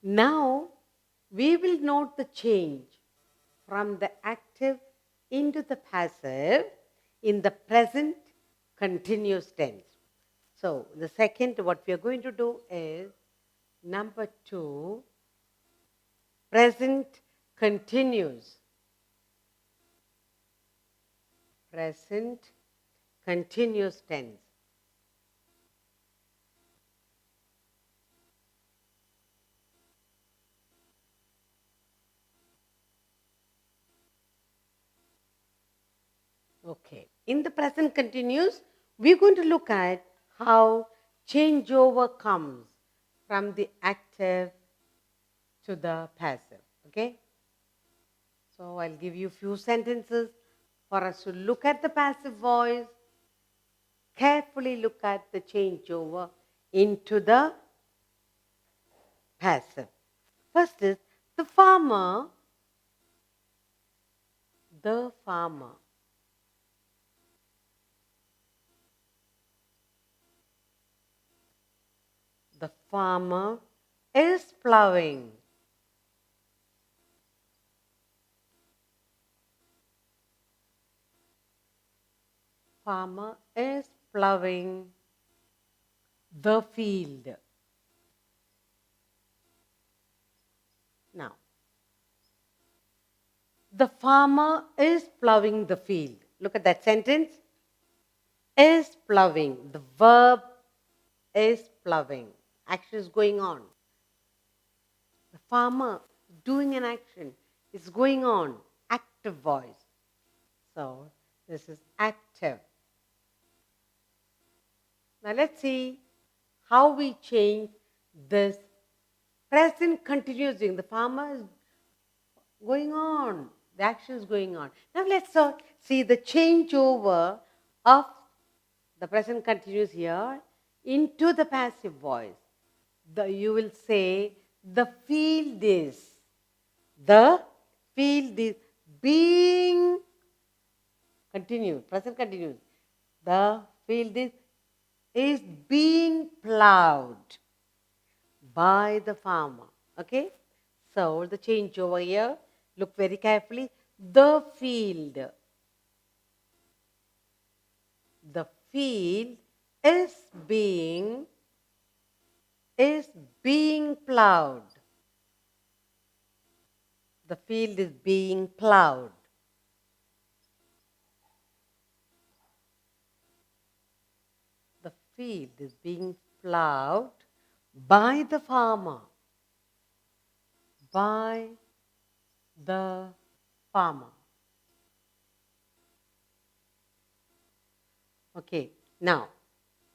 Now we will note the change from the active into the passive in the present continuous tense. So the second, what we are going to do is number 2, present continuous. Present continuous tense. Okay. In the present continuous, we're going to look at how changeover comes from the active to the passive. Okay. So I'll give you a few sentences for us to look at the passive voice, carefully look at the changeover into the passive. First is the farmer. The farmer. The farmer is plowing. Farmer is plowing the field. Now, the farmer is plowing the field. Look at that sentence. Is plowing. The verb is plowing. Action is going on. The farmer doing an action is going on. Active voice. So, this is active. Now, let's see how we change this present continuous doing. The farmer is going on. The action is going on. Now, let's see the changeover of the present continuous here into the passive voice. You will say, the field is being continued, present continuous. The field is being plowed by the farmer. Okay? So the change over here, look very carefully. The field is being plowed. The field is being plowed. The field is being plowed by the farmer. By the farmer. Okay, now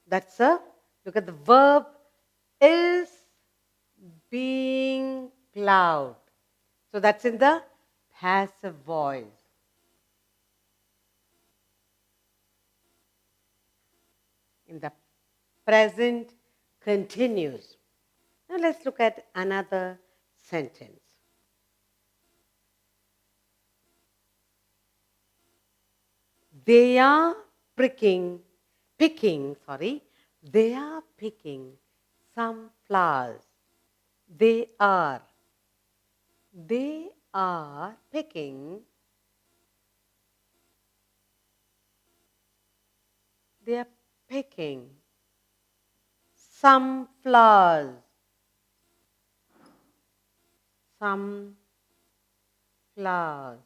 that's look at the verb is being plowed. So that's in the passive voice. In the present continuous. Now let's look at another sentence. They are picking some flowers. They are picking some flowers. Some flowers.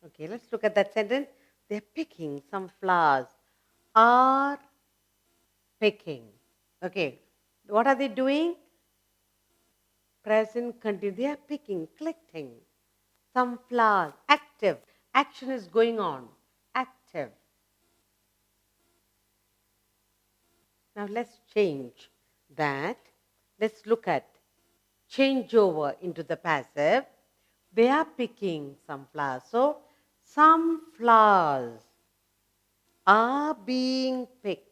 Okay, let's look at that sentence. They're picking some flowers. Are picking. Okay, what are they doing? Present continuous. They are picking, collecting some flowers. Active. Action is going on. Active. Now let's change that. Let's look at changeover into the passive. They are picking some flowers. So, some flowers are being picked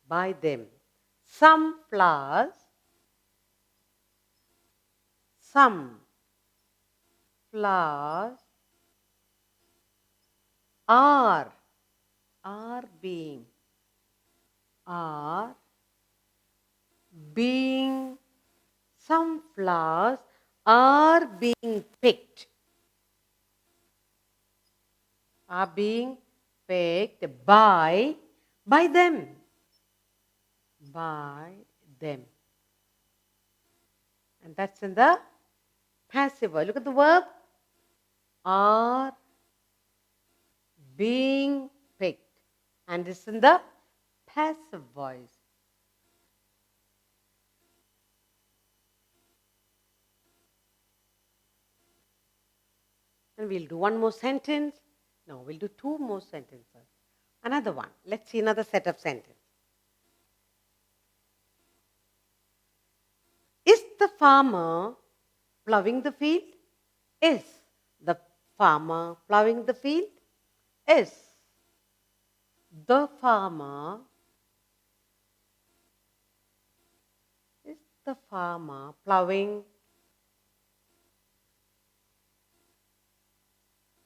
by them. Some flowers are being flowers are being picked. Are being picked by them. By them. And that's in the passive voice. Look at the verb. Are being picked. And it's in the passive voice. And we'll do one more sentence. No, we'll do two more sentences. Another one. Let's see another set of sentences. Is the farmer plowing the field? Is the farmer plowing the field? Is the farmer plowing?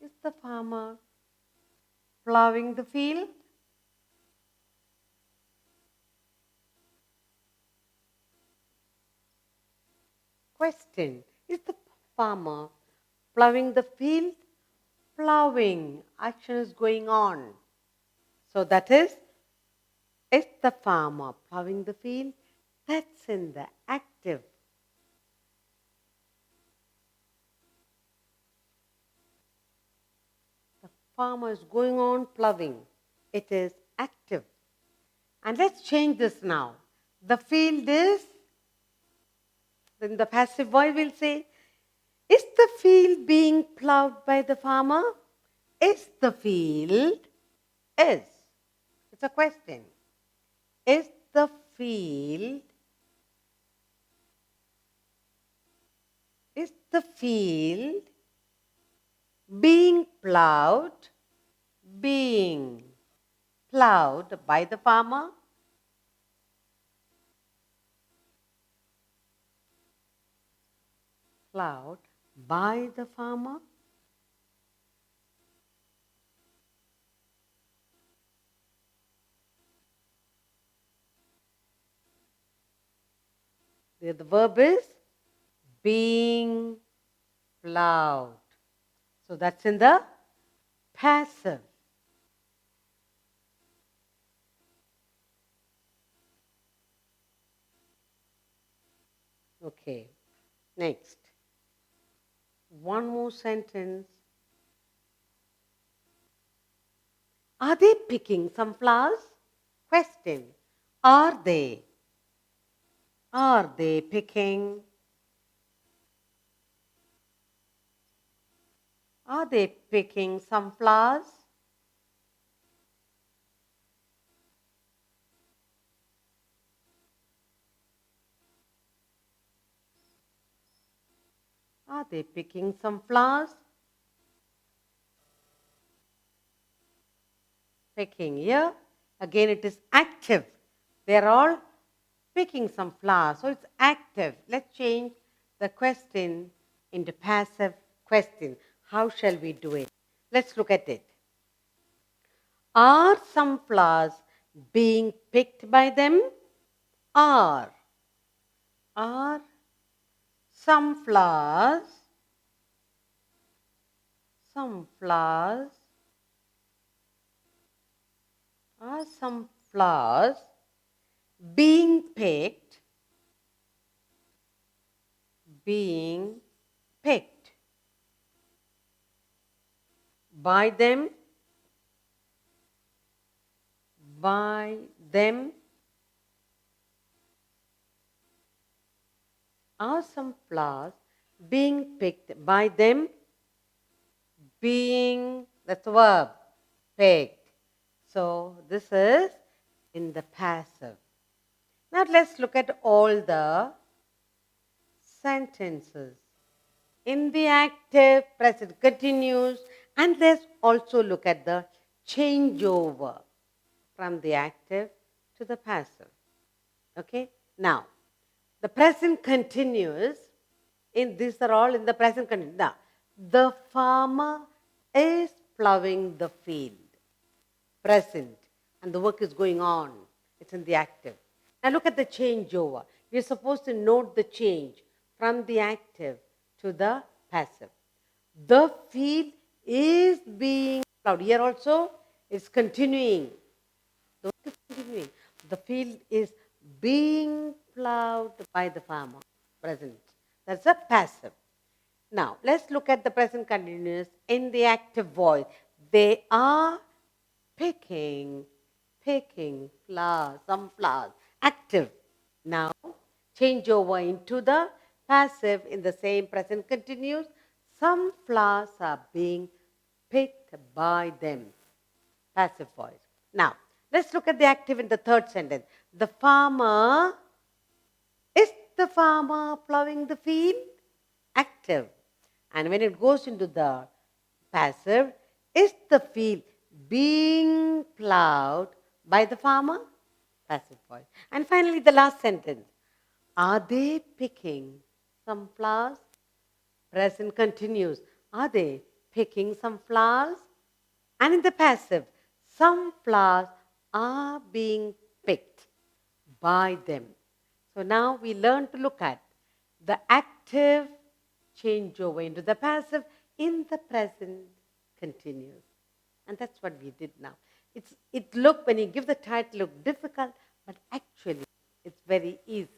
Is the farmer plowing the field? Question. Is the farmer plowing the field? Plowing. Action is going on. So that is the farmer plowing the field? That's in the active. The farmer is going on plowing. It is active. And let's change this now. The field is, in the passive voice we'll say, is the field being plowed by the farmer? Is the field, is. It's a question. Is the field being plowed by the farmer? Plowed by the farmer? The verb is being plowed. So that's in the passive. Okay, next. One more sentence. Are they picking some flowers? Question. Are they? Are they picking? Are they picking some flowers? Are they picking some flowers? Picking here. Again, it is active. They are all picking some flowers. So it's active. Let's change the question into passive question. How shall we do it? Let's look at it. Are some flowers being picked by them? Are some flowers being picked by them? Are some flowers being picked by them? Being, that's the verb, picked. So this is in the passive. Now let's look at all the sentences. In the active, present continuous, and let's also look at the changeover from the active to the passive. Okay? Now, the present continuous, these are all in the present continuous. Now, the farmer is plowing the field. Present. And the work is going on. It's in the active. Now look at the changeover. We're supposed to note the change from the active to the passive. The field is being plowed. Here also it's continuing. The work is continuing. The field is being plowed by the farmer. Present. That's a passive. Now, let's look at the present continuous in the active voice. They are picking flowers, some flowers. Active. Now, change over into the passive in the same present continuous. Some flowers are being picked by them. Passive voice. Now, let's look at the active in the third sentence. The farmer, is the farmer plowing the field? Active. And when it goes into the passive, is the field being plowed by the farmer? Passive voice. And finally, the last sentence. Are they picking some flowers? Present continues. Are they picking some flowers? And in the passive, some flowers are being picked by them. So now we learn to look at the active changeover into the passive in the present continuous. And that's what we did now. When you give the title, look difficult, but actually it's very easy.